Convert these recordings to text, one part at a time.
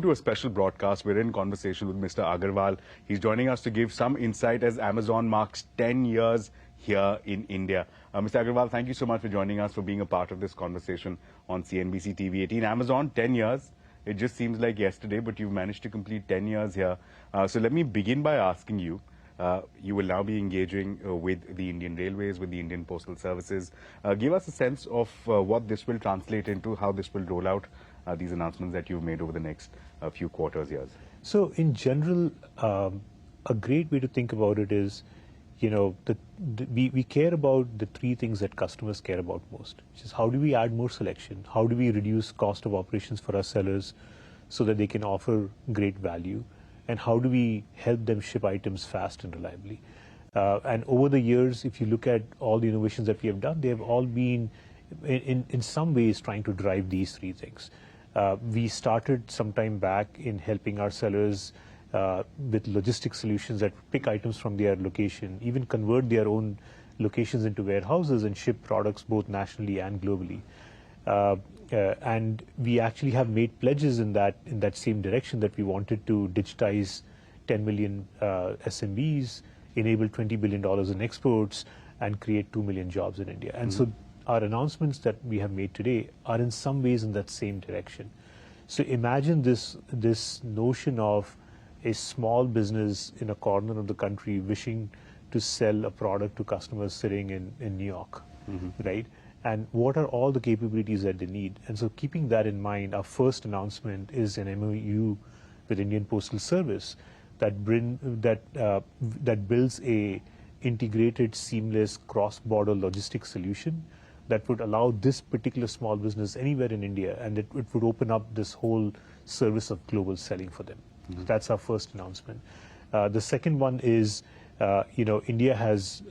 To a special broadcast. We're in conversation with Mr. Agarwal. He's joining us to give some insight as Amazon marks 10 years here in India. Mr. Agarwal, thank you so much for joining us, for being a part of this conversation on CNBC TV18. Amazon, 10 years. It just seems like yesterday, but you've managed to complete 10 years here. So let me begin by asking you. You will now be engaging with the Indian Railways, with the Indian Postal Services. Give us a sense of what this will translate into, how this will roll out, these announcements that you've made over the next few quarters, years. So in general, a great way to think about it is, we care about the three things that customers care about most, which is how do we add more selection, how do we reduce cost of operations for our sellers so that they can offer great value, and how do we help them ship items fast and reliably. And over the years, if you look at all the innovations that we have done, they have all been in some ways trying to drive these three things. We started some time back in helping our sellers with logistics solutions that pick items from their location, even convert their own locations into warehouses and ship products both nationally and globally. And we actually have made pledges in that same direction, that we wanted to digitize 10 million SMBs, enable $20 billion in exports, and create 2 million jobs in India. And so our announcements that we have made today are in some ways in that same direction. So imagine this notion of a small business in a corner of the country wishing to sell a product to customers sitting in New York, right? And what are all the capabilities that they need? And so keeping that in mind, our first announcement is an MOU with Indian Postal Service that builds a integrated, seamless, cross-border logistics solution that would allow this particular small business anywhere in India, and it would open up this whole service of global selling for them. That's our first announcement. The second one is, India has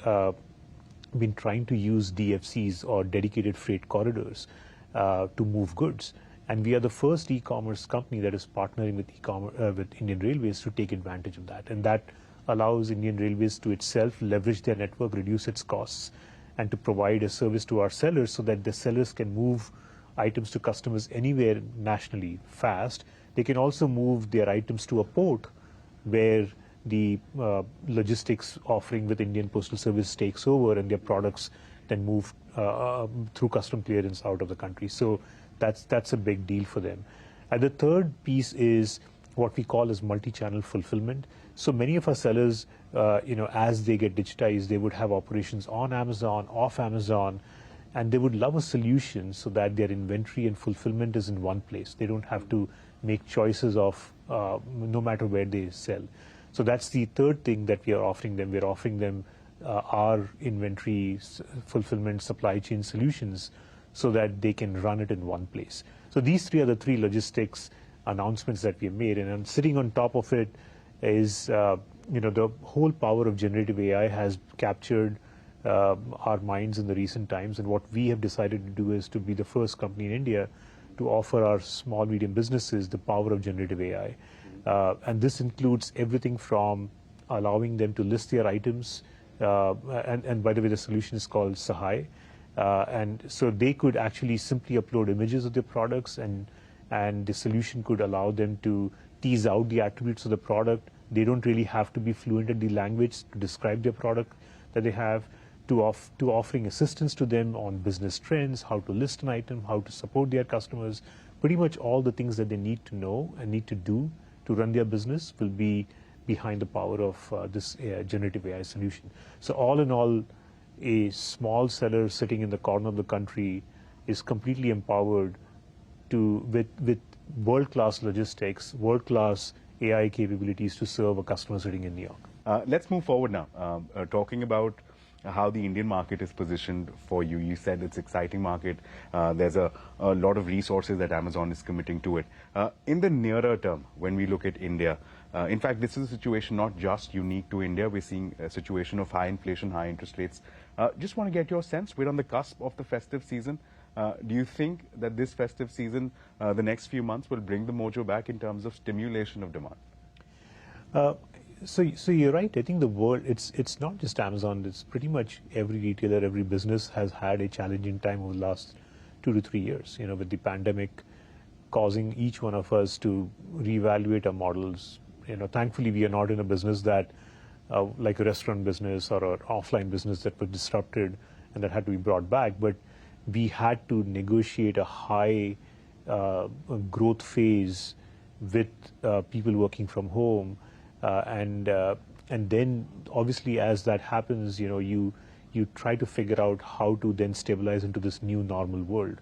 been trying to use DFCs, or dedicated freight corridors, to move goods. And we are the first e-commerce company that is partnering with Indian Railways to take advantage of that. And that allows Indian Railways to itself leverage their network, reduce its costs, and to provide a service to our sellers so that the sellers can move items to customers anywhere nationally fast. They can also move their items to a port where the logistics offering with Indian Postal Service takes over, and their products then move through custom clearance out of the country. So that's a big deal for them. And the third piece is what we call as multi-channel fulfillment. So many of our sellers, as they get digitized, they would have operations on Amazon, off Amazon, and they would love a solution so that their inventory and fulfillment is in one place. They don't have to make choices of no matter where they sell. So that's the third thing that we are offering them. We're offering them our inventory, fulfillment, supply chain solutions so that they can run it in one place. So these three are the three logistics announcements that we have made, and sitting on top of it is, the whole power of generative AI has captured our minds in the recent times, and what we have decided to do is to be the first company in India to offer our small, medium businesses the power of generative AI. And this includes everything from allowing them to list their items, and by the way, the solution is called Sahai. And so they could actually simply upload images of their products, and the solution could allow them to tease out the attributes of the product. They don't really have to be fluent in the language to describe their product that they have, to offering assistance to them on business trends, how to list an item, how to support their customers. Pretty much all the things that they need to know and need to do to run their business will be behind the power of this generative AI solution. So all in all, a small seller sitting in the corner of the country is completely empowered with world-class logistics, world-class AI capabilities to serve a customer sitting in New York. Let's move forward now, talking about how the Indian market is positioned for you. You said it's an exciting market. There's a lot of resources that Amazon is committing to it. In the nearer term, when we look at India, in fact, this is a situation not just unique to India. We're seeing a situation of high inflation, high interest rates. Just want to get your sense. We're on the cusp of the festive season. Do you think that this festive season, the next few months, will bring the mojo back in terms of stimulation of demand? So you're right. I think the world, it's not just Amazon. It's pretty much every retailer, every business has had a challenging time over the last 2 to 3 years. With the pandemic, causing each one of us to reevaluate our models. Thankfully, we are not in a business that, like a restaurant business or an offline business that was disrupted and that had to be brought back. But we had to negotiate a high growth phase with people working from home, and then obviously as that happens, you try to figure out how to then stabilize into this new normal world.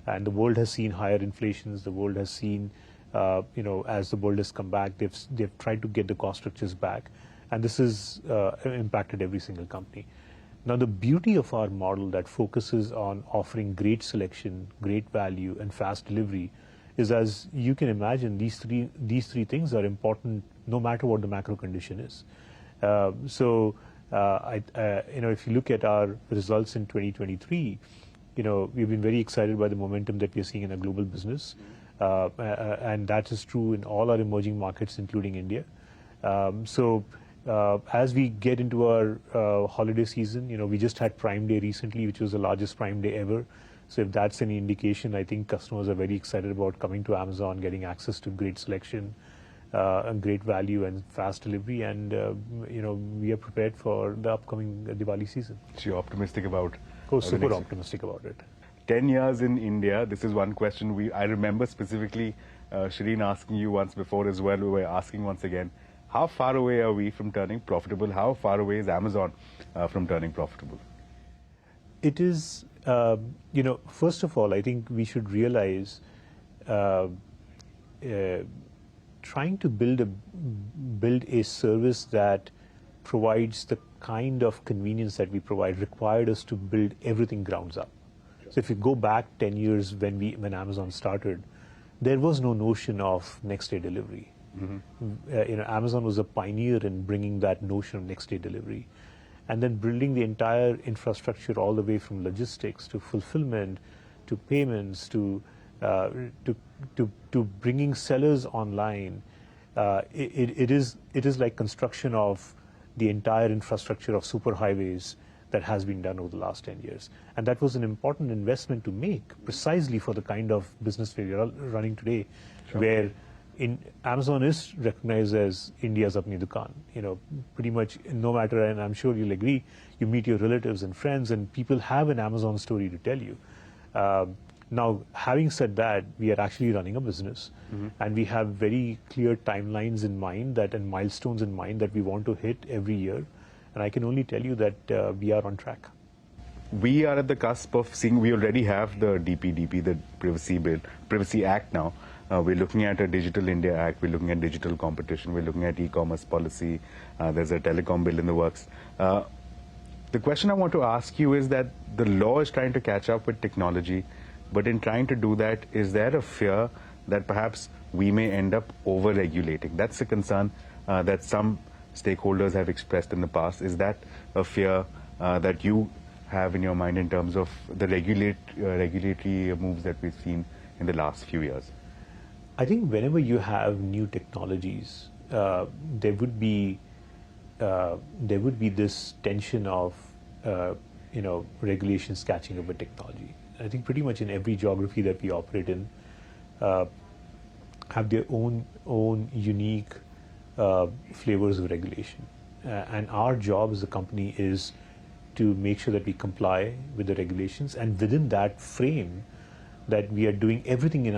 And the world has seen higher inflations. The world has seen, as the world has come back, they've tried to get the cost structures back, and this has impacted every single company. Now, the beauty of our model that focuses on offering great selection, great value, and fast delivery is, as you can imagine, these three things are important no matter what the macro condition is. If you look at our results in 2023, we've been very excited by the momentum that we're seeing in our global business, and that is true in all our emerging markets, including India. As we get into our holiday season, we just had Prime Day recently, which was the largest Prime Day ever. So if that's any indication, I think customers are very excited about coming to Amazon, getting access to great selection, and great value and fast delivery. And, we are prepared for the upcoming Diwali season. So you're optimistic about super optimistic about it. 10 years in India, this is one question I remember specifically Shireen asking you once before as well. We were asking once again, how far away are we from turning profitable? How far away is Amazon from turning profitable? It is, first of all, I think we should realize trying to build a service that provides the kind of convenience that we provide required us to build everything grounds up. So if you go back 10 years when Amazon started, there was no notion of next day delivery. Amazon was a pioneer in bringing that notion of next day delivery, and then building the entire infrastructure all the way from logistics to fulfillment to payments to bringing sellers online. It is like construction of the entire infrastructure of superhighways that has been done over the last 10 years. And that was an important investment to make precisely for the kind of business we are running today, where Amazon is recognized as India's apni dukaan. Pretty much no matter, and I'm sure you'll agree, you meet your relatives and friends and people have an Amazon story to tell you. Now, having said that, we are actually running a business, and we have very clear timelines in mind and milestones in mind that we want to hit every year. And I can only tell you that we are on track. We are at the cusp of seeing, we already have the DPDP, the Privacy Act now. We're looking at a Digital India Act, we're looking at digital competition, we're looking at e-commerce policy, there's a telecom bill in the works. The question I want to ask you is that the law is trying to catch up with technology, but in trying to do that, is there a fear that perhaps we may end up over-regulating? That's a concern that some stakeholders have expressed in the past. Is that a fear that you have in your mind in terms of the regulatory moves that we've seen in the last few years? I think whenever you have new technologies, there would be this tension of regulations catching up with technology. I think pretty much in every geography that we operate in have their own unique flavors of regulation, and our job as a company is to make sure that we comply with the regulations, and within that frame, that we are doing everything in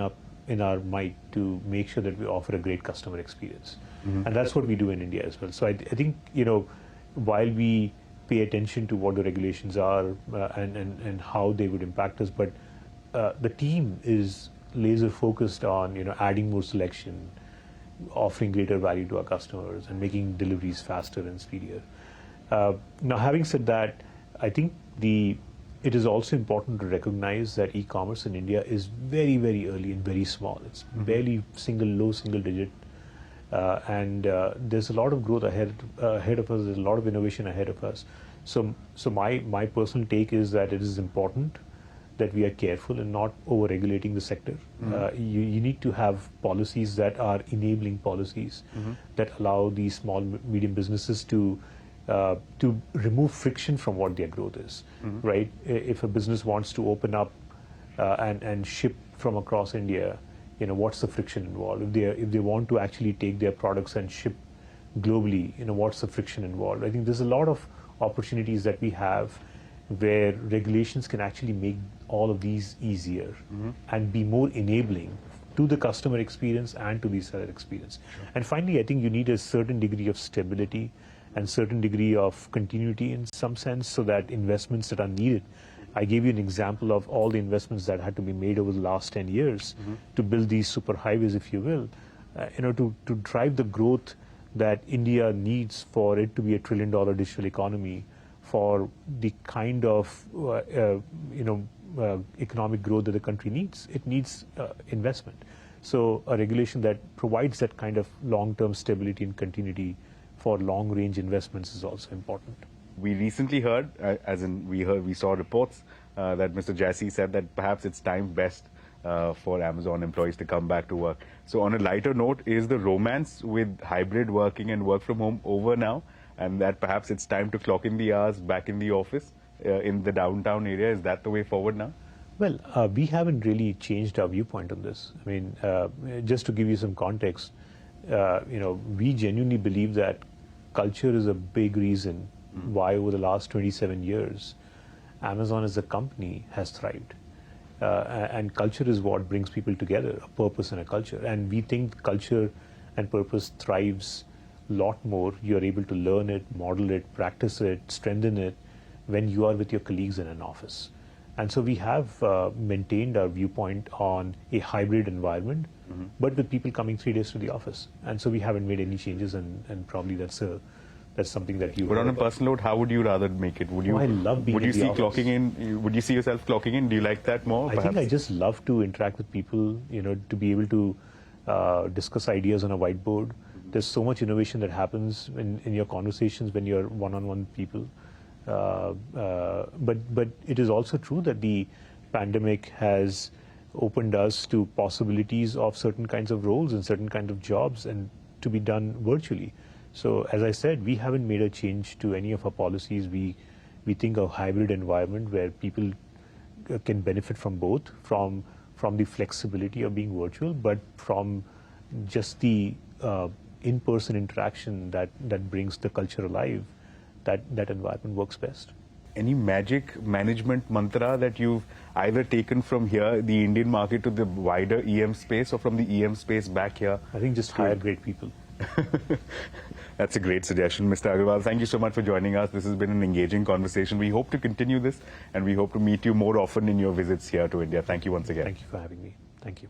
our might to make sure that we offer a great customer experience. And that's what we do in India as well. So I think, while we pay attention to what the regulations are and how they would impact us, but the team is laser focused on, adding more selection, offering greater value to our customers, and making deliveries faster and speedier. Now, having said that, I think it is also important to recognize that e-commerce in India is very, very early and very small. It's barely low single digit, and there's a lot of growth ahead of us. There's a lot of innovation ahead of us. So my personal take is that it is important that we are careful and not over-regulating the sector. You need to have policies that are enabling policies that allow these small, medium businesses to remove friction from what their growth is, right? If a business wants to open up and ship from across India, what's the friction involved? If they want to actually take their products and ship globally, what's the friction involved? I think there's a lot of opportunities that we have where regulations can actually make all of these easier and be more enabling to the customer experience and to the seller experience. Sure. And finally, I think you need a certain degree of stability and certain degree of continuity in some sense, so that investments that are needed. I gave you an example of all the investments that had to be made over the last 10 years to build these super highways, if you will, to drive the growth that India needs for it to be a $1 trillion digital economy, for the kind of economic growth that the country needs. It needs investment. So a regulation that provides that kind of long-term stability and continuity for long-range investments is also important. We recently heard, we saw reports that Mr. Jassy said that perhaps it's time best for Amazon employees to come back to work. So on a lighter note, is the romance with hybrid working and work from home over now, and that perhaps it's time to clock in the hours back in the office in the downtown area? Is that the way forward now? Well, we haven't really changed our viewpoint on this. I mean, just to give you some context, we genuinely believe that culture is a big reason why over the last 27 years, Amazon as a company has thrived. And culture is what brings people together, a purpose and a culture. And we think culture and purpose thrives a lot more. You're able to learn it, model it, practice it, strengthen it when you are with your colleagues in an office. And so we have maintained our viewpoint on a hybrid environment, but with people coming 3 days to the office. And so we haven't made any changes, and probably that's something that you. But on a personal note, how would you rather make it? Would you? I love being. Would you in the see office. clocking in? Would you see yourself clocking in? Do you like that more? I think I just love to interact with people. To be able to discuss ideas on a whiteboard. There's so much innovation that happens in your conversations when you're one-on-one people. But it is also true that the pandemic has opened us to possibilities of certain kinds of roles and certain kinds of jobs, and to be done virtually. So as I said, we haven't made a change to any of our policies. We think a hybrid environment where people can benefit from both, from the flexibility of being virtual, but from just the in-person interaction that brings the culture alive. That environment works best. Any magic management mantra that you've either taken from here, the Indian market, to the wider EM space, or from the EM space back here? I think just hire great people. That's a great suggestion, Mr. Agarwal. Thank you so much for joining us. This has been an engaging conversation. We hope to continue this, and we hope to meet you more often in your visits here to India. Thank you once again. Thank you for having me. Thank you.